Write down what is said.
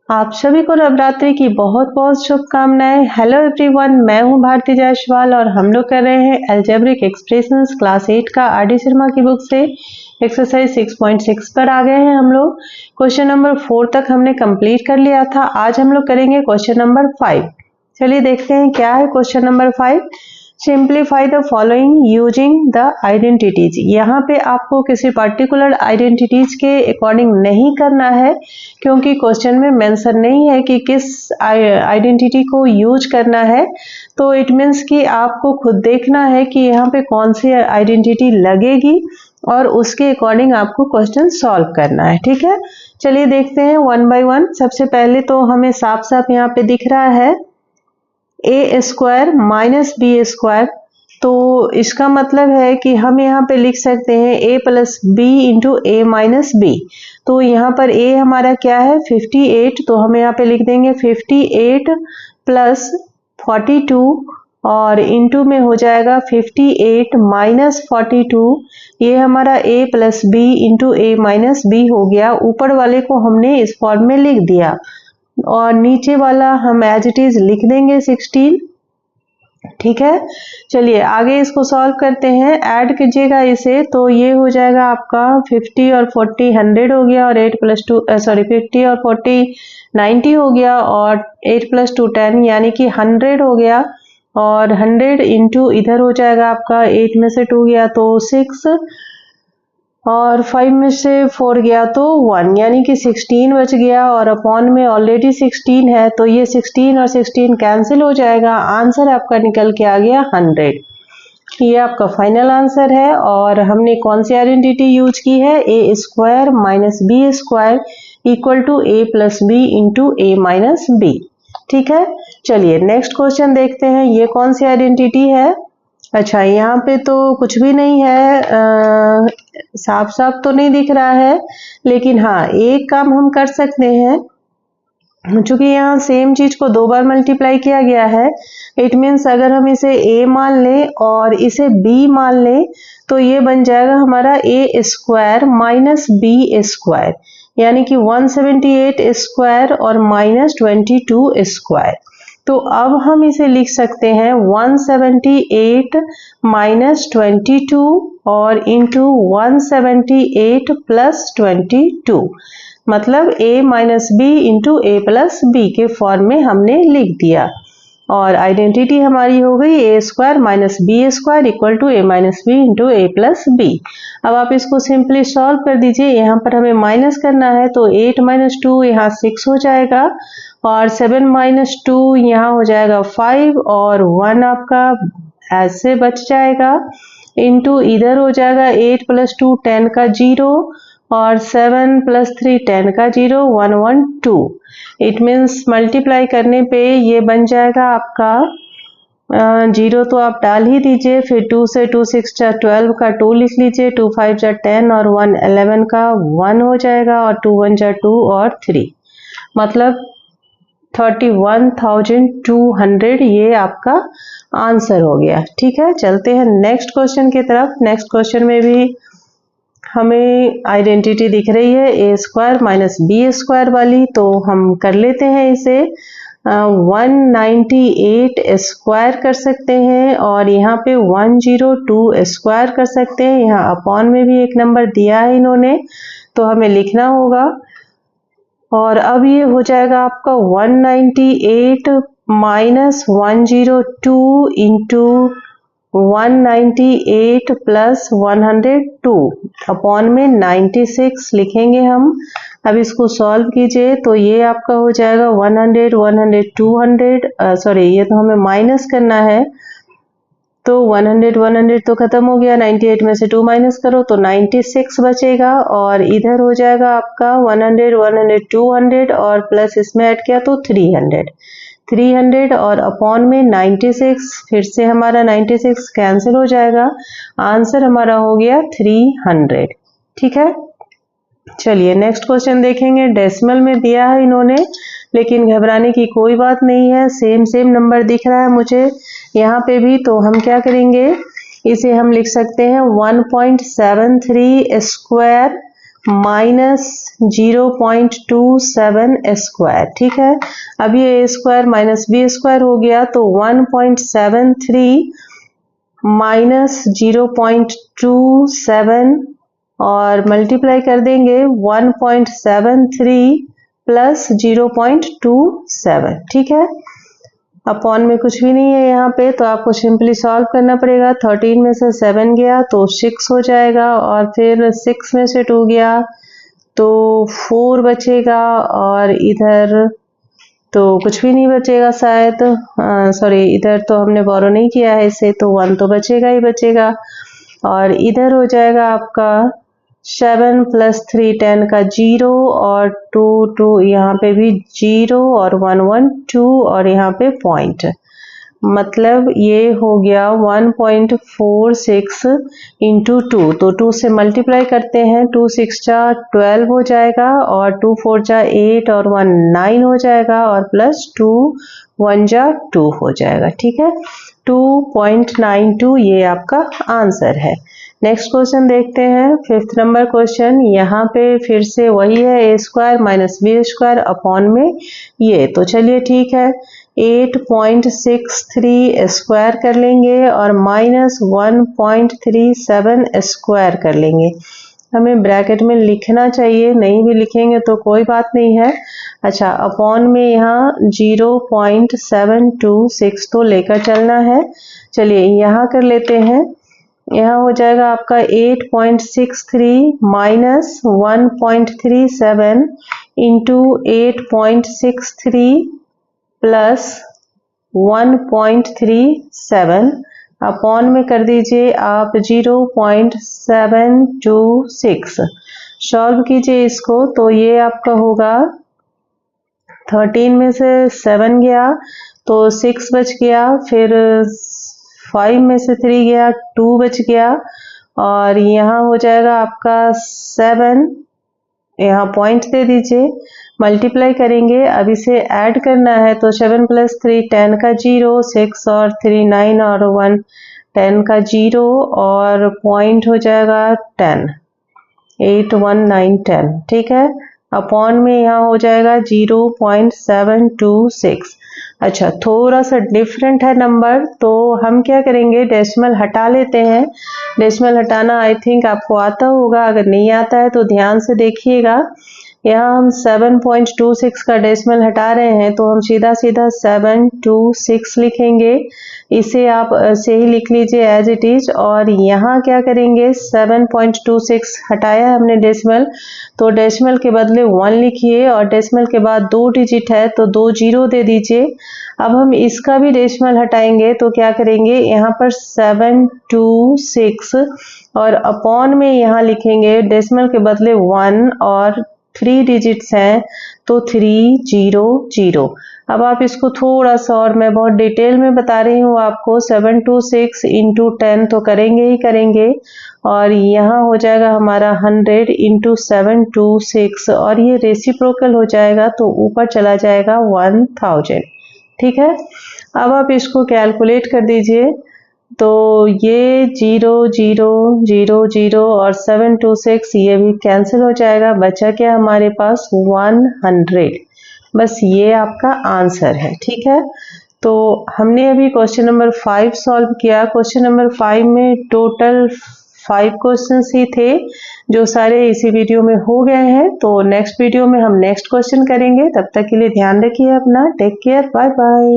आप सभी को नवरात्रि की बहुत बहुत शुभकामनाएं। हेलो एवरीवन, मैं हूं भारती जायसवाल और हम लोग कर रहे हैं अलजेब्रिक एक्सप्रेशंस क्लास 8 का आर.डी. शर्मा की बुक से एक्सरसाइज 6.6 पर आ गए हैं हम लोग। क्वेश्चन नंबर 4 तक हमने कंप्लीट कर लिया था। आज हम लोग करेंगे क्वेश्चन नंबर 5। चलिए देखते हैं क्या है question number 5। Simplify the following using the identities. यहाँ पे आपको किसी पर्टिकुलर आइडेंटिटीज के अकॉर्डिंग नहीं करना है, क्योंकि क्वेश्चन में मेंशन नहीं है कि किस आइडेंटिटी को यूज करना है। तो इट मीन्स कि आपको खुद देखना है कि यहाँ पे कौन सी आइडेंटिटी लगेगी और उसके अकॉर्डिंग आपको क्वेश्चन सॉल्व करना है। ठीक है, चलिए देखते हैं वन बाय वन। सबसे पहले तो हमें साफ साफ यहाँ पे दिख रहा है A square minus B square. तो इसका मतलब है कि हम यहाँ पे लिख सकते हैं a plus B into A minus B. तो यहाँ पर a हमारा क्या है 58, तो हम यहाँ पे लिख देंगे 58 प्लस 42 और इंटू में हो जाएगा 58 माइनस 42। ये हमारा a plus B into A minus B हो गया। ऊपर वाले को हमने इस फॉर्म में लिख दिया और नीचे वाला हम एज इट इज लिख देंगे 16। ठीक है, चलिए आगे इसको सॉल्व करते हैं। ऐड कीजिएगा इसे, तो ये हो जाएगा आपका 50 और 40 100 हो गया और 8 प्लस 2 50 और 40 90 हो गया और 8 प्लस 2 10 यानी कि 100 हो गया। और 100 इंटू इधर हो जाएगा आपका 8 में से 2 गया तो 6 और 5 में से 4 गया तो 1 यानी कि 16 बच गया और अपॉन में ऑलरेडी 16 है, तो ये 16 और 16 कैंसिल हो जाएगा। आंसर आपका निकल के आ गया 100। ये आपका फाइनल आंसर है। और हमने कौन सी आइडेंटिटी यूज की है, A square minus B square equal to A plus B into A minus B. ठीक है, चलिए नेक्स्ट क्वेश्चन देखते हैं। ये कौन सी आइडेंटिटी है। अच्छा, यहाँ पे तो कुछ भी नहीं है, साफ साफ तो नहीं दिख रहा है, लेकिन हाँ एक काम हम कर सकते हैं। चूंकि यहाँ सेम चीज को 2 बार मल्टीप्लाई किया गया है, इट मीन्स अगर हम इसे a मान लें और इसे b मान लें तो ये बन जाएगा हमारा a square minus B square यानी कि 178 स्क्वायर और माइनस 22 स्क्वायर। तो अब हम इसे लिख सकते हैं 178 माइनस 22 और इंटू 178 प्लस 22, मतलब a minus B into A plus B के फॉर्म में हमने लिख दिया। और आइडेंटिटी हमारी हो गई A square minus B square equal to A minus B into A plus B. अब आप इसको सिंपली सॉल्व कर दीजिए। यहाँ पर हमें माइनस करना है, तो 8 माइनस 2 यहाँ 6 हो जाएगा और 7 माइनस 2 यहाँ हो जाएगा 5 और 1 आपका ऐसे बच जाएगा। इंटू इधर हो जाएगा 8 प्लस 2 10 का 0 और 7 प्लस 3 10 का 0 112। इट मीन्स मल्टीप्लाई करने पे ये बन जाएगा आपका 0 तो आप डाल ही दीजिए, फिर 2 से 2 6 जा 12 का 2 लिख लीजिए, 2 5 जा 10 और 1 11 का 1 हो जाएगा और 2 1 जा 2 और 3, मतलब 31,200 ये आपका आंसर हो गया। ठीक है, चलते हैं नेक्स्ट क्वेश्चन की तरफ। नेक्स्ट क्वेश्चन में भी हमें आइडेंटिटी दिख रही है A square minus B square वाली, तो हम कर लेते हैं इसे 198 स्क्वायर कर सकते हैं और यहाँ पे 102 स्क्वायर कर सकते हैं। यहाँ अपॉन में भी एक नंबर दिया है इन्होंने, तो हमें लिखना होगा। और अब ये हो जाएगा आपका 198 माइनस 102 इंटू 198 प्लस 102 अपॉन में 96 लिखेंगे हम। अब इसको सॉल्व कीजिए तो ये आपका हो जाएगा 100 100 200 सॉरी, ये तो हमें माइनस करना है, तो 100 100 तो खत्म हो गया, 98 में से 2 माइनस करो तो 96 बचेगा और इधर हो जाएगा आपका 100 100 200 और प्लस इसमें ऐड किया तो 300 और अपॉन में 96, फिर से हमारा 96 कैंसिल हो जाएगा। आंसर हमारा हो गया 300। ठीक है, चलिए नेक्स्ट क्वेश्चन देखेंगे। डेसिमल में दिया है इन्होंने, लेकिन घबराने की कोई बात नहीं है, सेम नंबर दिख रहा है मुझे यहाँ पे भी। तो हम क्या करेंगे, इसे हम लिख सकते हैं 1.73 स्क्वायर माइनस 0.27 स्क्वायर। ठीक है, अब ये ए स्क्वायर माइनस बी स्क्वायर हो गया, तो 1.73 माइनस 0.27 और मल्टीप्लाई कर देंगे 1.73 प्लस 0.27। ठीक है, अपॉन में कुछ भी नहीं है यहाँ पे, तो आपको सिंपली सॉल्व करना पड़ेगा। 13 में से 7 गया तो 6 हो जाएगा, और फिर 6 में से 2 गया तो 4 बचेगा, और इधर तो कुछ भी नहीं बचेगा शायद, सॉरी इधर तो हमने बोरो नहीं किया है इससे, तो 1 तो बचेगा ही बचेगा। और इधर हो जाएगा आपका 7 प्लस 3 10 का 0, और 2 2 यहाँ पे भी 0, और 1 1 2, और यहाँ पे पॉइंट, मतलब ये हो गया 1.46 इंटू 2। तो 2 से मल्टीप्लाई करते हैं, 2 6 जा 12 हो जाएगा, और 2 4 जा 8, और 1 9 हो जाएगा, और प्लस 2 1 जा 2 हो जाएगा। ठीक है, 2.92 ये आपका आंसर है। नेक्स्ट क्वेश्चन देखते हैं, 5th नंबर क्वेश्चन। यहाँ पे फिर से वही है, A square minus B square upon में ये, तो चलिए ठीक है, 8.63 स्क्वायर कर लेंगे और माइनस 1.37 स्क्वायर कर लेंगे। हमें ब्रैकेट में लिखना चाहिए, नहीं भी लिखेंगे तो कोई बात नहीं है। अच्छा, अपॉन में यहाँ 0.726 तो लेकर चलना है। चलिए यहाँ कर लेते हैं, यहाँ हो जाएगा आपका 8.63 माइनस 1.37 इंटू 8.63 प्लस 1.37 अपॉन में कर दीजिए आप 0.726। सॉल्व कीजिए इसको, तो ये आपका होगा 13 में से 7 गया तो 6 बच गया, फिर 5 में से 3 गया 2 बच गया, और यहाँ हो जाएगा आपका 7, यहाँ पॉइंट दे दीजिए, मल्टीप्लाई करेंगे। अब इसे ऐड करना है, तो 7 प्लस 3 10 का 0, 6 और 3 9 और 1 10 का 0, और पॉइंट हो जाएगा 10, 8 1 9 10। ठीक है, अपॉन में यहाँ हो जाएगा 0.726। अच्छा, थोड़ा सा डिफरेंट है नंबर, तो हम क्या करेंगे, डेसिमल हटा लेते हैं। डेसिमल हटाना आई थिंक आपको आता होगा, अगर नहीं आता है तो ध्यान से देखिएगा। यहाँ हम 7.26 का डेसिमल हटा रहे हैं, तो हम सीधा सीधा 726 लिखेंगे। इसे आप ऐसे ही लिख लीजिए एज इट इज। और यहाँ क्या करेंगे, 7.26 हटाया हमने डेसिमल, तो डेसिमल के बदले 1 लिखिए, और डेसिमल के बाद 2 डिजिट है तो 2 0 दे दीजिए। अब हम इसका भी डेसिमल हटाएंगे, तो क्या करेंगे, यहाँ पर 726 और अपॉन में यहाँ लिखेंगे डेसिमल के बदले 1, और 3 डिजिट्स हैं तो 300। अब आप इसको थोड़ा सा, और मैं बहुत डिटेल में बता रही हूँ आपको, 726 इंटू 10 तो करेंगे ही करेंगे, और यहाँ हो जाएगा हमारा 100 इंटू 726, और ये रेसिप्रोकल हो जाएगा तो ऊपर चला जाएगा 1000। ठीक है, अब आप इसको कैलकुलेट कर दीजिए, तो ये 0 0 0 0 और 726 ये भी कैंसिल हो जाएगा, बचा क्या हमारे पास 100। बस ये आपका आंसर है। ठीक है, तो हमने अभी क्वेश्चन नंबर 5 सॉल्व किया। क्वेश्चन नंबर 5 में टोटल 5 क्वेश्चंस ही थे, जो सारे इसी वीडियो में हो गए हैं। तो नेक्स्ट वीडियो में हम नेक्स्ट क्वेश्चन करेंगे, तब तक के लिए ध्यान रखिए अपना, टेक केयर, बाय बाय।